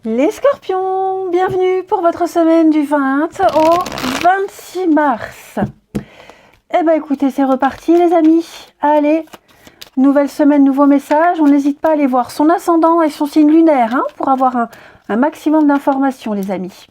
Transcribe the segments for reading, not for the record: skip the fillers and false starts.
Les scorpions, bienvenue pour votre semaine du 20 au 26 mars. Eh ben écoutez, c'est reparti les amis. Allez, nouvelle semaine, nouveau message. On n'hésite pas à aller voir son ascendant et son signe lunaire pour avoir un maximum d'informations les amis.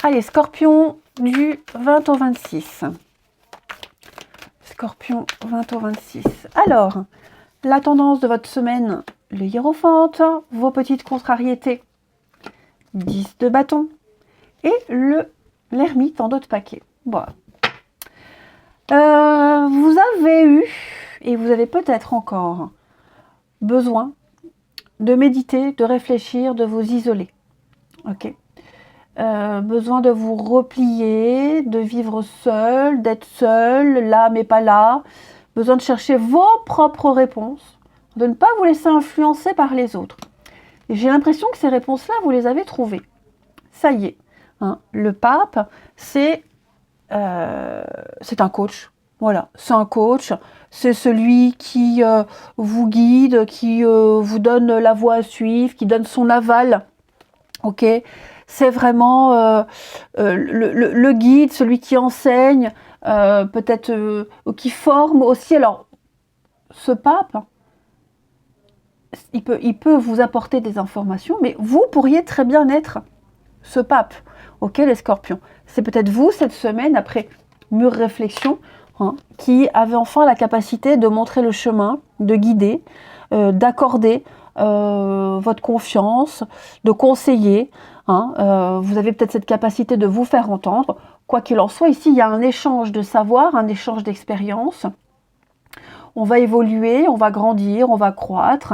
Allez, scorpion du 20 au 26. Scorpion 20 au 26. Alors, la tendance de votre semaine, le hiérophante, vos petites contrariétés. 10 de bâton et l'ermite en dos de paquet. Voilà. Vous avez eu, et vous avez peut-être encore besoin de méditer, de réfléchir, de vous isoler. Ok. Besoin de vous replier, de vivre seul, d'être seul, là mais pas là. Besoin de chercher vos propres réponses, de ne pas vous laisser influencer par les autres. Et j'ai l'impression que ces réponses-là, vous les avez trouvées. Ça y est. Le pape, c'est un coach. Voilà, c'est un coach. C'est celui qui vous guide, qui vous donne la voie à suivre, qui donne son aval. Ok, c'est vraiment le guide, celui qui enseigne, peut-être qui forme aussi. Alors, ce pape, il peut vous apporter des informations, mais vous pourriez très bien être ce pape. Ok, les scorpions. C'est peut-être vous, cette semaine, après mûre réflexion, qui avez enfin la capacité de montrer le chemin, de guider, d'accorder votre confiance, de conseiller. Vous avez peut-être cette capacité de vous faire entendre. Quoi qu'il en soit, ici, il y a un échange de savoir, un échange d'expérience. On va évoluer, on va grandir, on va croître.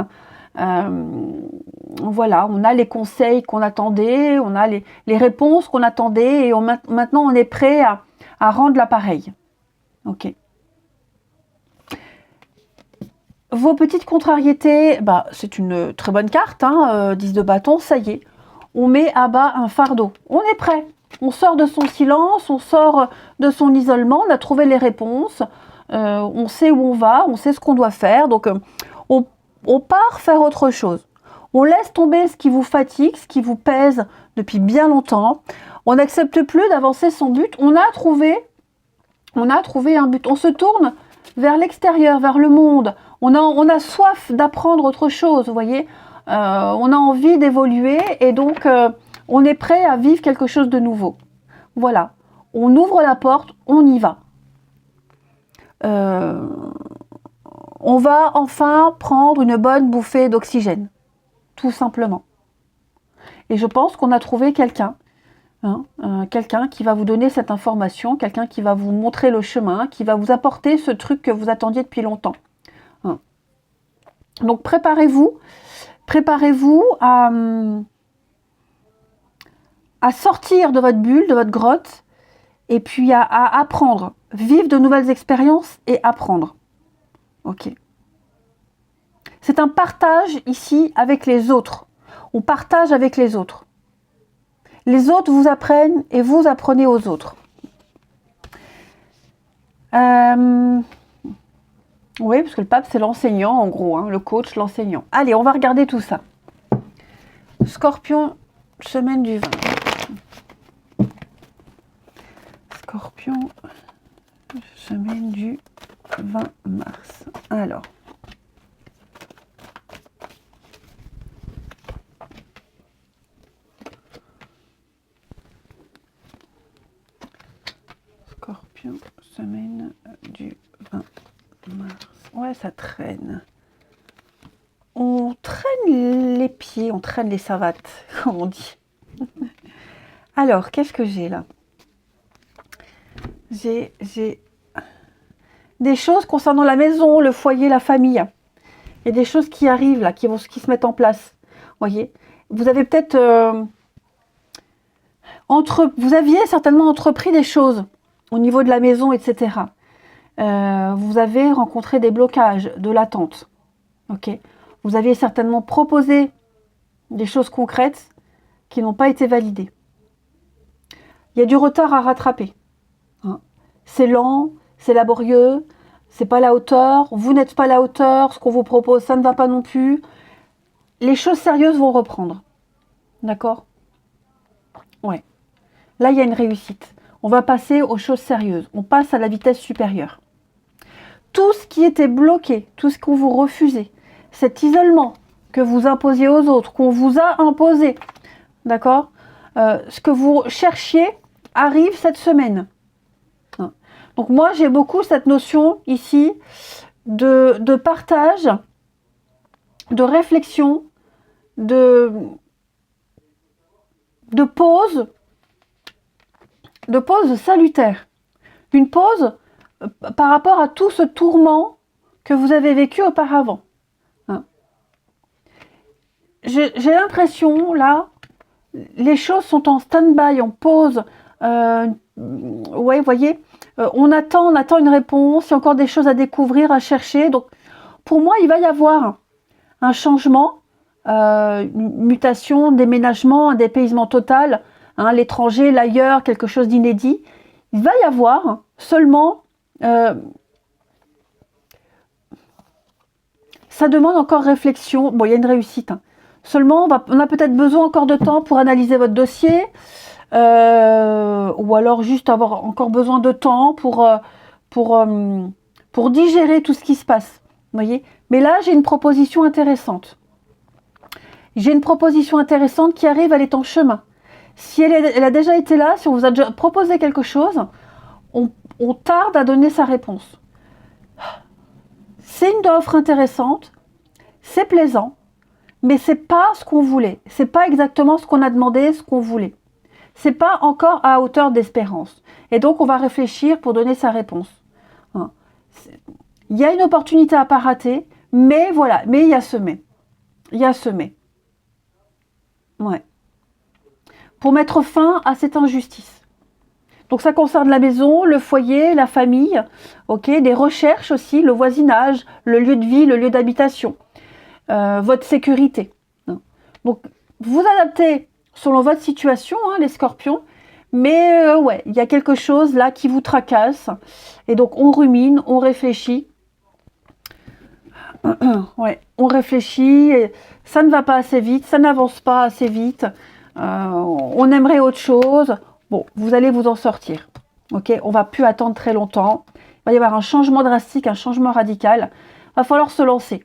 Voilà, on a les conseils qu'on attendait, on a les réponses qu'on attendait, et maintenant on est prêt à rendre l'appareil. Ok. Vos petites contrariétés, c'est une très bonne carte, 10 de bâton, ça y est. On met à bas un fardeau, on est prêt. On sort de son silence, on sort de son isolement, on a trouvé les réponses, on sait où on va, on sait ce qu'on doit faire, donc on part faire autre chose. On laisse tomber ce qui vous fatigue, ce qui vous pèse depuis bien longtemps. On n'accepte plus d'avancer sans but. On a trouvé un but. On se tourne vers l'extérieur, vers le monde. On a soif d'apprendre autre chose, vous voyez. On a envie d'évoluer et donc on est prêt à vivre quelque chose de nouveau. Voilà. On ouvre la porte, on y va. On va enfin prendre une bonne bouffée d'oxygène. Tout simplement. Et je pense qu'on a trouvé quelqu'un, quelqu'un qui va vous donner cette information, quelqu'un qui va vous montrer le chemin, qui va vous apporter ce truc que vous attendiez depuis longtemps. Donc préparez-vous à sortir de votre bulle, de votre grotte, et puis à apprendre, vivre de nouvelles expériences et apprendre. Ok. C'est un partage ici avec les autres. On partage avec les autres. Les autres vous apprennent et vous apprenez aux autres. Oui, parce que le pape, c'est l'enseignant, en gros, le coach, l'enseignant. Allez, on va regarder tout ça. Scorpion, semaine du 20. Scorpion, semaine du 20 mars. Alors. Scorpion, semaine du 20 mars. Ouais, ça traîne. On traîne les pieds, on traîne les savates, comme on dit. Alors, qu'est-ce que j'ai là? J'ai des choses concernant la maison, le foyer, la famille. Il y a des choses qui arrivent là, qui se mettent en place. Voyez, vous avez peut-être vous aviez certainement entrepris des choses au niveau de la maison, etc. Vous avez rencontré des blocages, de l'attente. Ok. Vous aviez certainement proposé des choses concrètes qui n'ont pas été validées. Il y a du retard à rattraper. C'est lent, c'est laborieux, c'est pas à la hauteur, vous n'êtes pas à la hauteur, ce qu'on vous propose, ça ne va pas non plus. Les choses sérieuses vont reprendre. D'accord? Ouais. Là, il y a une réussite. On va passer aux choses sérieuses. On passe à la vitesse supérieure. Tout ce qui était bloqué, tout ce qu'on vous refusait, cet isolement que vous imposiez aux autres, qu'on vous a imposé, d'accord? Ce que vous cherchiez arrive cette semaine. Donc moi, j'ai beaucoup cette notion ici de partage, de réflexion, de pause salutaire. Une pause par rapport à tout ce tourment que vous avez vécu auparavant. J'ai l'impression, là, les choses sont en stand-by, en pause. Ouais, vous voyez, on attend une réponse, il y a encore des choses à découvrir, à chercher. Donc, pour moi, il va y avoir un changement, une mutation, déménagement, un dépaysement total, hein, l'étranger, l'ailleurs, quelque chose d'inédit. Il va y avoir seulement... ça demande encore réflexion. Bon, il y a une réussite. Hein. Seulement, on a peut-être besoin encore de temps pour analyser votre dossier, ou alors juste avoir encore besoin de temps pour digérer tout ce qui se passe. Vous voyez ? Mais là, j'ai une proposition intéressante. J'ai une proposition intéressante qui arrive, elle est en chemin. Si elle a déjà été là, si on vous a déjà proposé quelque chose, on tarde à donner sa réponse. C'est une offre intéressante, c'est plaisant, mais c'est pas ce qu'on voulait. C'est pas exactement ce qu'on a demandé, ce qu'on voulait. C'est pas encore à hauteur d'espérance. Et donc, on va réfléchir pour donner sa réponse. Il y a une opportunité à pas rater, mais voilà, mais il y a ce mais. Il y a ce mais. Ouais. Pour mettre fin à cette injustice. Donc ça concerne la maison, le foyer, la famille, ok, des recherches aussi, le voisinage, le lieu de vie, le lieu d'habitation, votre sécurité. Donc vous adaptez selon votre situation, hein, les scorpions, mais ouais, il y a quelque chose là qui vous tracasse, et donc on rumine, on réfléchit. Ouais, on réfléchit, et ça ne va pas assez vite, ça n'avance pas assez vite, on aimerait autre chose. Bon, vous allez vous en sortir. Ok, on va plus attendre très longtemps. Il va y avoir un changement drastique, un changement radical. Il va falloir se lancer.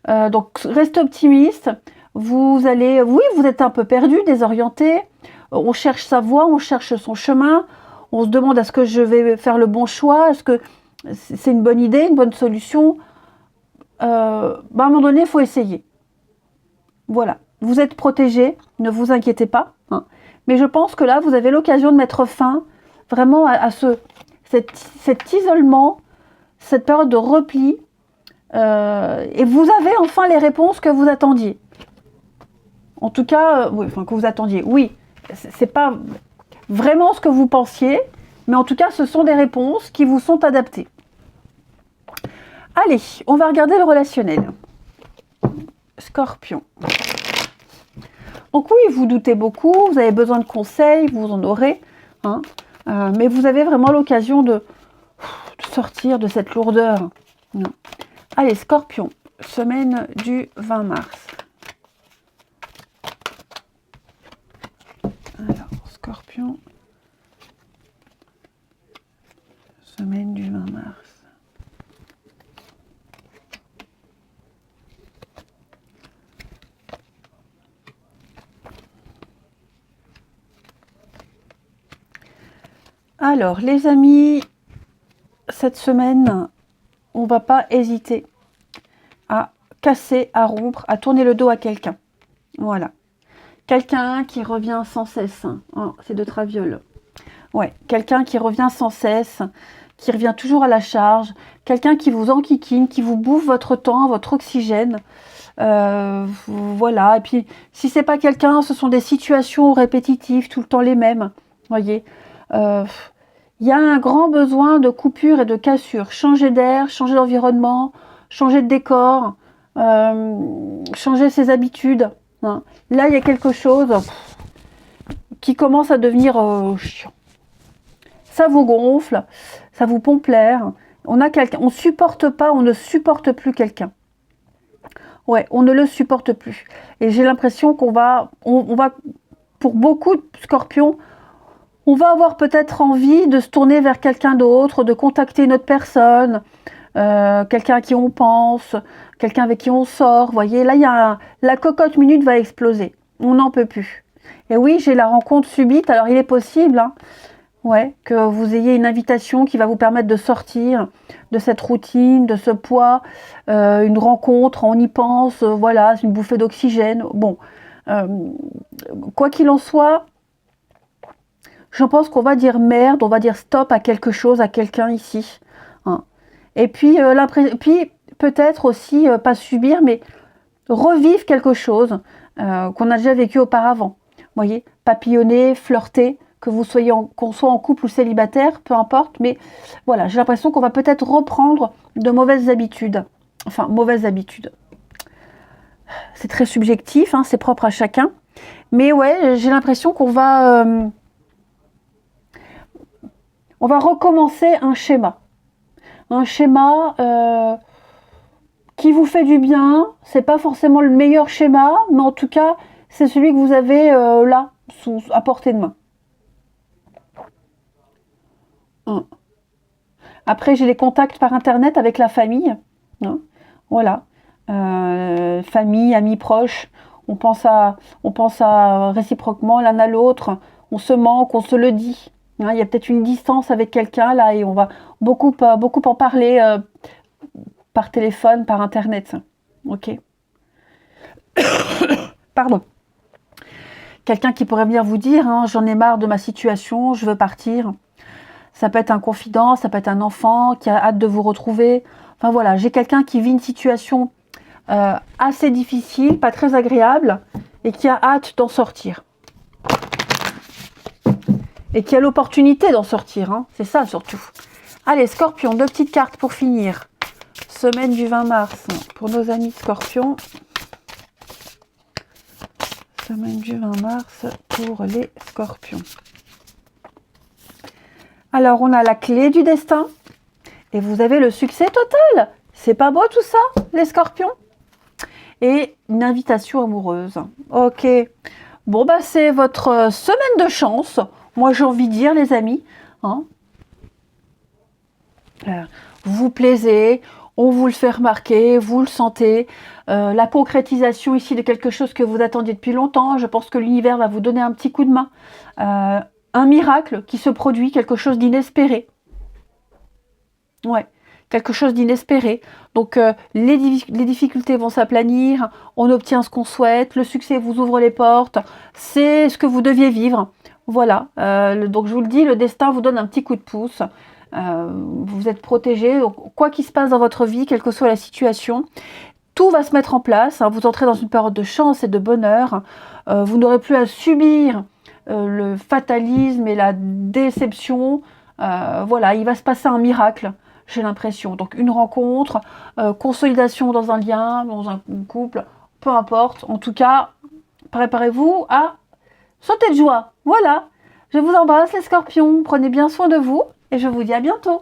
Donc, restez optimiste. Vous allez, oui, vous êtes un peu perdu, désorienté. On cherche sa voie, on cherche son chemin. On se demande est-ce que je vais faire le bon choix, est-ce que c'est une bonne idée, une bonne solution. À un moment donné, il faut essayer. Voilà, vous êtes protégé, ne vous inquiétez pas. Hein. Mais je pense que là, vous avez l'occasion de mettre fin vraiment à cet isolement, cette période de repli. Et vous avez enfin les réponses que vous attendiez. En tout cas, oui, enfin que vous attendiez. Oui, c'est pas vraiment ce que vous pensiez, mais en tout cas, ce sont des réponses qui vous sont adaptées. Allez, on va regarder le relationnel. Scorpion. Donc oui, vous doutez beaucoup, vous avez besoin de conseils, vous en aurez, hein, mais vous avez vraiment l'occasion de sortir de cette lourdeur. Allez, Scorpion, semaine du 20 mars. Alors, Scorpion, semaine du 20 mars. Alors, les amis, cette semaine, on ne va pas hésiter à casser, à rompre, à tourner le dos à quelqu'un. Voilà. Quelqu'un qui revient sans cesse. Oh, c'est de traviole. Ouais, quelqu'un qui revient sans cesse, qui revient toujours à la charge. Quelqu'un qui vous enquiquine, qui vous bouffe votre temps, votre oxygène. Voilà. Et puis, si c'est pas quelqu'un, ce sont des situations répétitives, tout le temps les mêmes. Voyez. Il y a un grand besoin de coupure et de cassure. Changer d'air, changer d'environnement, changer de décor, changer ses habitudes. Hein. Là, il y a quelque chose qui commence à devenir chiant. Ça vous gonfle, ça vous pompe l'air. On ne supporte plus quelqu'un. Ouais, on ne le supporte plus. Et j'ai l'impression qu'on va, on va, pour beaucoup de scorpions, on va avoir peut-être envie de se tourner vers quelqu'un d'autre, de contacter une autre personne, quelqu'un à qui on pense, quelqu'un avec qui on sort. Vous voyez, là, la cocotte minute va exploser. On n'en peut plus. Et oui, j'ai la rencontre subite. Alors, il est possible, hein, ouais, que vous ayez une invitation qui va vous permettre de sortir de cette routine, de ce poids, une rencontre, on y pense, voilà, c'est une bouffée d'oxygène. Bon, euh, quoi qu'il en soit, je pense qu'on va dire merde, on va dire stop à quelque chose, à quelqu'un ici. Hein. Et puis, puis peut-être aussi, pas subir, mais revivre quelque chose qu'on a déjà vécu auparavant. Vous voyez, papillonner, flirter, que vous soyez qu'on soit en couple ou célibataire, peu importe, mais voilà, j'ai l'impression qu'on va peut-être reprendre de mauvaises habitudes. Enfin, mauvaises habitudes. C'est très subjectif, hein, c'est propre à chacun. Mais ouais, j'ai l'impression on va recommencer un schéma. Un schéma qui vous fait du bien. C'est pas forcément le meilleur schéma, mais en tout cas, c'est celui que vous avez là, à portée de main. Après, j'ai les contacts par internet avec la famille. Hein, voilà. Famille, amis proches. On pense à réciproquement l'un à l'autre. On se manque, on se le dit. Hein, il y a peut-être une distance avec quelqu'un là et on va beaucoup en parler par téléphone, par internet. Ok. Pardon. Quelqu'un qui pourrait venir vous dire, hein, j'en ai marre de ma situation, je veux partir. Ça peut être un confident, ça peut être un enfant qui a hâte de vous retrouver. Enfin voilà, j'ai quelqu'un qui vit une situation assez difficile, pas très agréable, et qui a hâte d'en sortir. Et qui a l'opportunité d'en sortir, hein. C'est ça surtout. Allez, Scorpion, 2 petites cartes pour finir. Semaine du 20 mars pour nos amis Scorpions. Semaine du 20 mars pour les Scorpions. Alors, on a la clé du destin. Et vous avez le succès total. C'est pas beau tout ça, les Scorpions? Et une invitation amoureuse. Ok. Bon, bah, c'est votre semaine de chance. Moi, j'ai envie de dire, les amis. Hein, vous plaisez, on vous le fait remarquer, vous le sentez. La concrétisation ici de quelque chose que vous attendiez depuis longtemps. Je pense que l'univers va vous donner un petit coup de main. Un miracle qui se produit, quelque chose d'inespéré. Ouais, quelque chose d'inespéré. Donc, les difficultés vont s'aplanir, on obtient ce qu'on souhaite, le succès vous ouvre les portes, c'est ce que vous deviez vivre. Voilà, donc je vous le dis, le destin vous donne un petit coup de pouce. Vous êtes protégé, donc, quoi qu'il se passe dans votre vie, quelle que soit la situation, tout va se mettre en place. Hein, vous entrez dans une période de chance et de bonheur. Vous n'aurez plus à subir le fatalisme et la déception. Voilà, il va se passer un miracle, j'ai l'impression. Donc une rencontre, consolidation dans un lien, dans un couple, peu importe. En tout cas, préparez-vous à sauter de joie. Voilà, je vous embrasse les Scorpions, prenez bien soin de vous et je vous dis à bientôt.